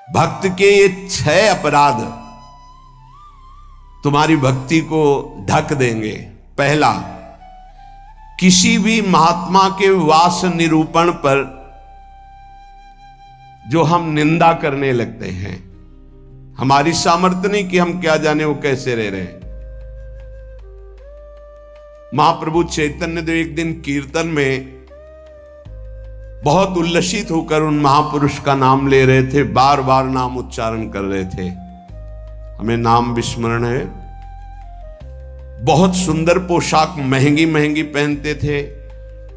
भक्त के ये 6 अपराध तुम्हारी भक्ति को ढक देंगे। पहला, किसी भी महात्मा के वास निरूपण पर जो हम निंदा करने लगते हैं, हमारी सामर्थ्य नहीं कि हम क्या जाने वो कैसे रह रहे हैं। महाप्रभु चैतन्य देव एक दिन कीर्तन में बहुत उल्लसित होकर उन महापुरुष का नाम ले रहे थे, बार बार नाम उच्चारण कर रहे थे। हमें नाम विस्मरण है। बहुत सुंदर पोशाक महंगी महंगी पहनते थे,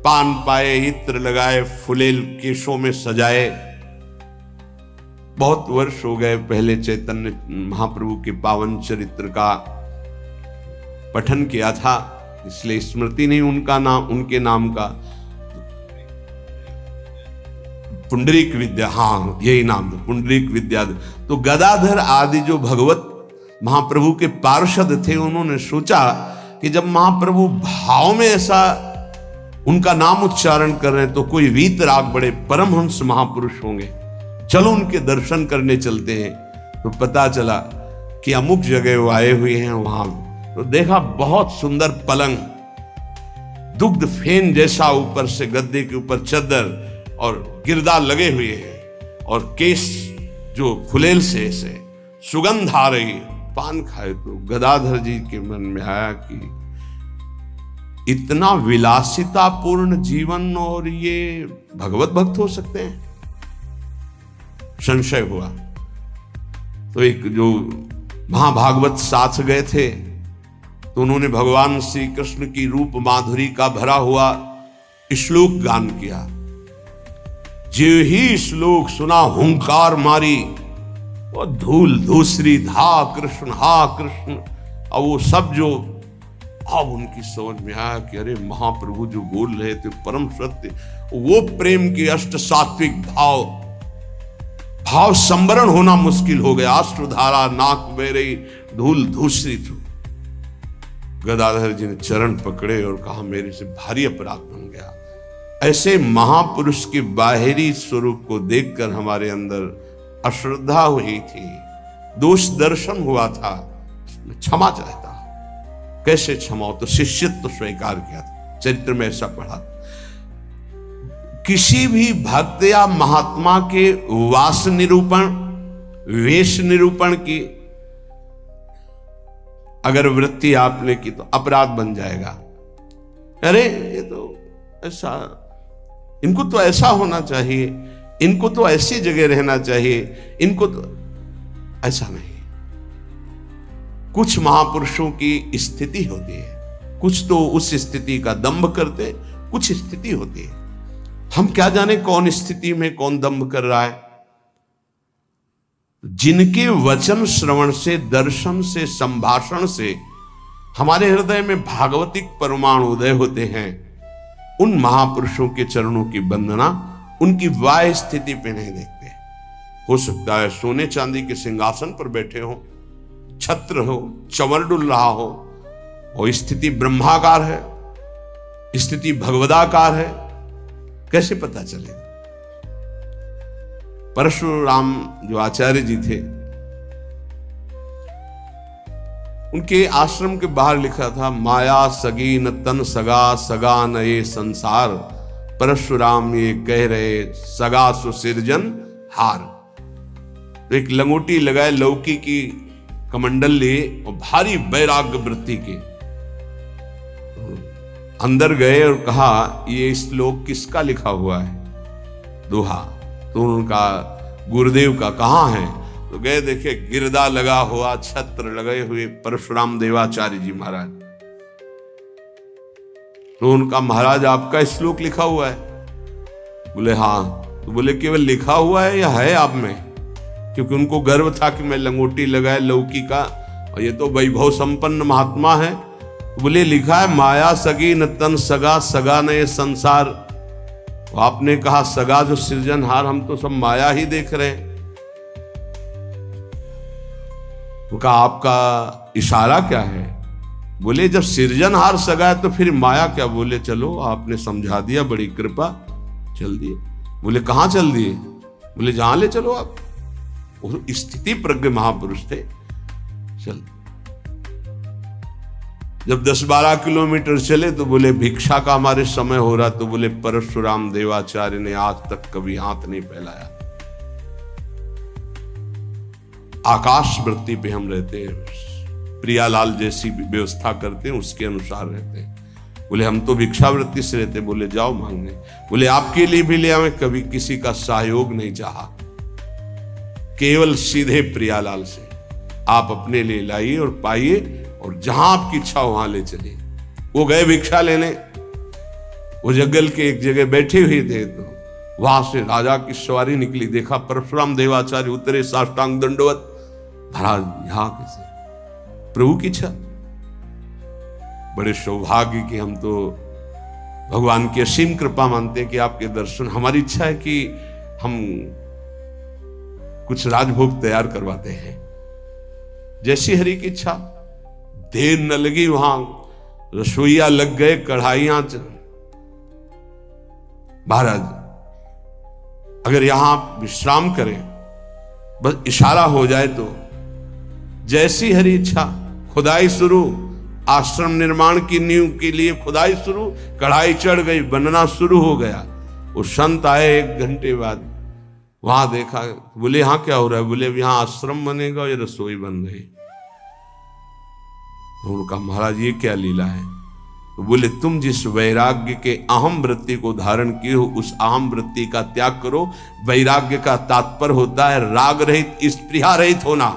पान पाए, इत्र लगाए, फुलेल केशों में सजाए। बहुत वर्ष हो गए पहले चैतन्य महाप्रभु के पावन चरित्र का पठन किया था, इसलिए स्मृति नहीं उनका नाम, उनके नाम का। पुंडरीक विद्या, हाँ यही नाम था, पुंडरीक विद्या। तो गदाधर आदि जो भगवत महाप्रभु के पार्षद थे, उन्होंने सोचा कि जब महाप्रभु भाव में ऐसा उनका नाम उच्चारण कर रहे हैं तो कोई वीतराग बड़े परमहंस महापुरुष होंगे, चलो उनके दर्शन करने चलते हैं। तो पता चला कि अमुक जगह वो आए हुए हैं। वहां तो देखा बहुत सुंदर पलंग, दुग्ध फेन जैसा, ऊपर से गद्दे के ऊपर चद्दर और गिरदा लगे हुए हैं, और केस जो फुलेल से ऐसे सुगंध आ रही है। पान खाए तो गदाधर जी के मन में आया कि इतना विलासितापूर्ण जीवन और ये भगवत भक्त हो सकते हैं। संशय हुआ तो एक जो महाभागवत साथ गए थे, तो उन्होंने भगवान श्री कृष्ण की रूप माधुरी का भरा हुआ श्लोक गान किया। जे ही श्लोक सुना हुंकार मारी, और धूल धूसरी हा कृष्ण। और वो सब जो अब उनकी समझ में आया कि अरे महाप्रभु जो बोल रहे थे परम सत्य, वो प्रेम के अष्ट सात्विक भाव संवरण होना मुश्किल हो गया। अश्रुधारा नाक बह रही, धूल धूसरी थी। गदाधर जी ने चरण पकड़े और कहा मेरे से भारी अपराध बन गया। ऐसे महापुरुष के बाहरी स्वरूप को देखकर हमारे अंदर अश्रद्धा हुई थी, दोष दर्शन हुआ था, क्षमा चाहता। कैसे क्षमा हो? तो शिष्यत्व स्वीकार किया था। चरित्र में ऐसा पढ़ा। किसी भी भक्त या महात्मा के वास निरूपण, वेश निरूपण की अगर वृत्ति आपने की तो अपराध बन जाएगा। अरे ये तो ऐसा, इनको तो ऐसा होना चाहिए, इनको तो ऐसी जगह रहना चाहिए, इनको तो ऐसा नहीं। कुछ महापुरुषों की स्थिति होती है, कुछ तो उस स्थिति का दंभ करते, कुछ स्थिति होती है। हम क्या जाने कौन स्थिति में कौन दंभ कर रहा है। जिनके वचन श्रवण से, दर्शन से, संभाषण से हमारे हृदय में भागवतिक परमाणु उदय होते हैं, उन महापुरुषों के चरणों की वंदना उनकी वाह स्थिति पे नहीं देखते। हो सकता है सोने चांदी के सिंहासन पर बैठे हो, छत्र हो, चंवर डुल रहा हो, और स्थिति ब्रह्माकार है, स्थिति भगवदाकार है, कैसे पता चलेगा? परशुराम जो आचार्य जी थे, उनके आश्रम के बाहर लिखा था, माया सगी न तन सगा, सगा न ये संसार, परशुराम ये कह रहे सगा सुसिरजन हार। तो एक लंगोटी लगाए, लौकी की कमंडल लिए और भारी वैराग्य वृत्ति के अंदर गए और कहा ये श्लोक किसका लिखा हुआ है? दोहा। तो उनका गुरुदेव का कहाँ है? तो गए, देखे गिरदा लगा हुआ, छत्र लगे हुए परशुराम देवाचार्य जी महाराज। तो उनका महाराज आपका श्लोक लिखा हुआ है? बोले हाँ। तो बोले केवल लिखा हुआ है या है आप में? क्योंकि उनको गर्व था कि मैं लंगोटी लगाए लौकी का, और ये तो वैभव संपन्न महात्मा है। तो बोले लिखा है माया सगी न तन सगा, सगा न ये संसार। तो आपने कहा सगा जो सृजनहार, हम तो सब माया ही देख रहे हैं। तो कहा आपका इशारा क्या है? बोले जब सृजनहार सगा है तो फिर माया क्या? बोले चलो आपने समझा दिया, बड़ी कृपा, चल दिए। बोले कहाँ चल दिए? बोले जहां ले चलो आप। वो स्थिति प्रज्ञ महापुरुष थे। चल जब 10-12 किलोमीटर चले तो बोले भिक्षा का हमारे समय हो रहा, तो बोले परशुराम देवाचार्य ने आज तक कभी हाथ नहीं फैलाया। आकाश वृत्ति पे हम रहते हैं, प्रियालाल जैसी व्यवस्था करते हैं उसके अनुसार रहते हैं। बोले हम तो भिक्षावृत्ति से रहते। बोले जाओ मांगने। बोले आपके लिए भी ले आवे, कभी किसी का सहयोग नहीं चाहा, केवल सीधे प्रियालाल से आप अपने लिए लाइए और पाइए, और जहां आपकी इच्छा वहां ले चलिए। वो गए भिक्षा लेने, वो जंगल के एक जगह बैठे हुए थे, तो वहां से राजा की सवारी निकली। देखा परशुराम देवाचार्य उतरे, साष्टांग दंडवत। महाराज यहां कैसे? प्रभु की इच्छा। बड़े सौभाग्य कि हम तो भगवान की असीम कृपा मानते हैं कि आपके दर्शन। हमारी इच्छा है कि हम कुछ राजभोग तैयार करवाते हैं, जैसी हरि की इच्छा। देर न लगी, वहां रसोईया लग गए, कढ़ाइयां। महाराज अगर यहां आप विश्राम करें, बस इशारा हो जाए तो जैसी हरि इच्छा, खुदाई शुरू। आश्रम निर्माण की नींव के लिए खुदाई शुरू, कढ़ाई चढ़ गई, बनना शुरू हो गया। वो संत आए 1 घंटे बाद, वहां देखा। बोले यहां क्या हो रहा है? बोले यहां आश्रम बनेगा, ये रसोई बन गई। उनका महाराज ये क्या लीला है? तो बोले तुम जिस वैराग्य के अहम वृत्ति को धारण किए हो, उस अहम वृत्ति का त्याग करो। वैराग्य का तात्पर्य होता है राग रहित, स्पृहा रहित होना।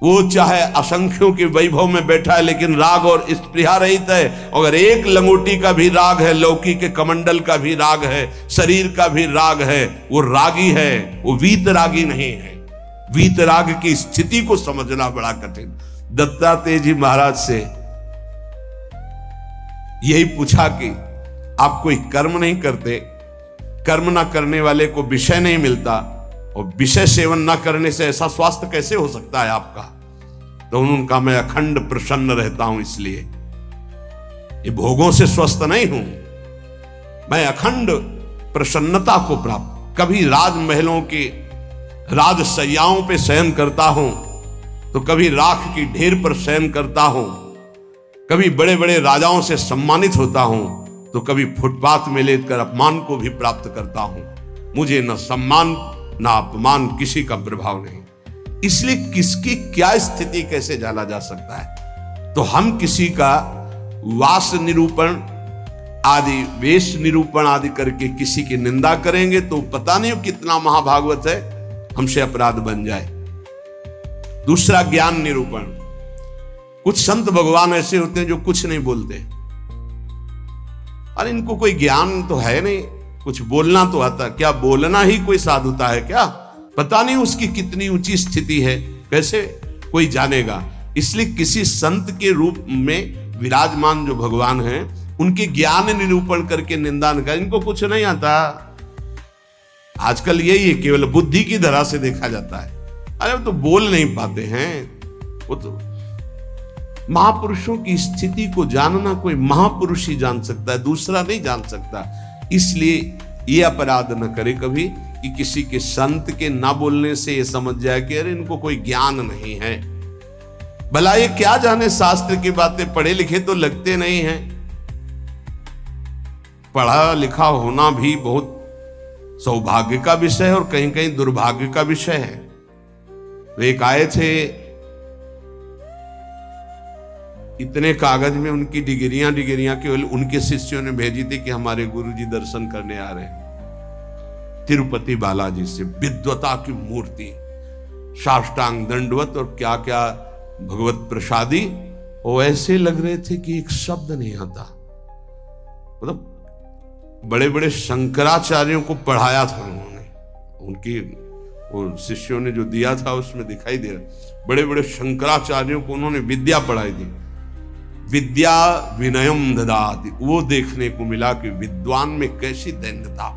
वो चाहे असंख्यों के वैभव में बैठा है, लेकिन राग और स्पृहा रहित है। अगर एक लंगोटी का भी राग है, लौकी के कमंडल का भी राग है, शरीर का भी राग है, वो रागी है, वो वीतरागी नहीं है। वीतराग की स्थिति को समझना बड़ा कठिन। दत्तात्रेय जी महाराज से यही पूछा कि आप कोई कर्म नहीं करते, कर्म ना करने वाले को विषय नहीं मिलता, और विषय सेवन ना करने से ऐसा स्वास्थ्य कैसे हो सकता है आपका? तो उन्होंने कहा मैं अखंड प्रसन्न रहता हूं, इसलिए ये भोगों से स्वस्थ नहीं हूं, मैं अखंड प्रसन्नता को प्राप्त। कभी राजमहलों के राजसैयाओं पे शयन करता हूं, तो कभी राख की ढेर पर शयन करता हूं, कभी बड़े बड़े राजाओं से सम्मानित होता हूं, तो कभी फुटपाथ में लेकर अपमान को भी प्राप्त करता हूं। मुझे न सम्मान ना अपमान, किसी का प्रभाव नहीं। इसलिए किसकी क्या स्थिति कैसे जाना जा सकता है? तो हम किसी का वास निरूपण आदि, वेश निरूपण आदि करके किसी की निंदा करेंगे तो पता नहीं कितना महाभागवत है, हमसे अपराध बन जाए। दूसरा ज्ञान निरूपण। कुछ संत भगवान ऐसे होते हैं जो कुछ नहीं बोलते, अरे इनको कोई ज्ञान तो है नहीं, कुछ बोलना तो आता, क्या बोलना ही कोई साधुता है क्या? पता नहीं उसकी कितनी ऊंची स्थिति है, कैसे कोई जानेगा? इसलिए किसी संत के रूप में विराजमान जो भगवान हैं, उनके ज्ञान निरूपण करके निंदा न कर। इनको कुछ नहीं आता। आजकल यही है, केवल बुद्धि की धरा से देखा जाता है। अरे वो तो बोल नहीं पाते हैं। वो तो महापुरुषों की स्थिति को जानना कोई महापुरुष ही जान सकता है, दूसरा नहीं जान सकता। इसलिए ये अपराध न करे कभी कि किसी के संत के ना बोलने से ये समझ जाए कि अरे इनको कोई ज्ञान नहीं है। भला ये क्या जाने, शास्त्र की बातें, पढ़े लिखे तो लगते नहीं हैं। पढ़ा लिखा होना भी बहुत सौभाग्य का विषय है और कहीं कहीं दुर्भाग्य का विषय है। तो एक आए थे, इतने कागज में उनकी डिग्रियां केवल उनके शिष्यों ने भेजी थी कि हमारे गुरुजी दर्शन करने आ रहे हैं। तिरुपति बालाजी से विद्वता की मूर्ति, साष्टांग दंडवत और क्या क्या भगवत प्रसादी, वो ऐसे लग रहे थे कि एक शब्द नहीं आता। मतलब बड़े बड़े शंकराचार्यों को पढ़ाया था उन्होंने, उनकी वो शिष्यों ने जो दिया था उसमें दिखाई दे रहा, बड़े बड़े शंकराचार्यों को उन्होंने विद्या पढ़ाई थी। विद्या विनयम ददाति, वो देखने को मिला कि विद्वान में कैसी दैन्यता।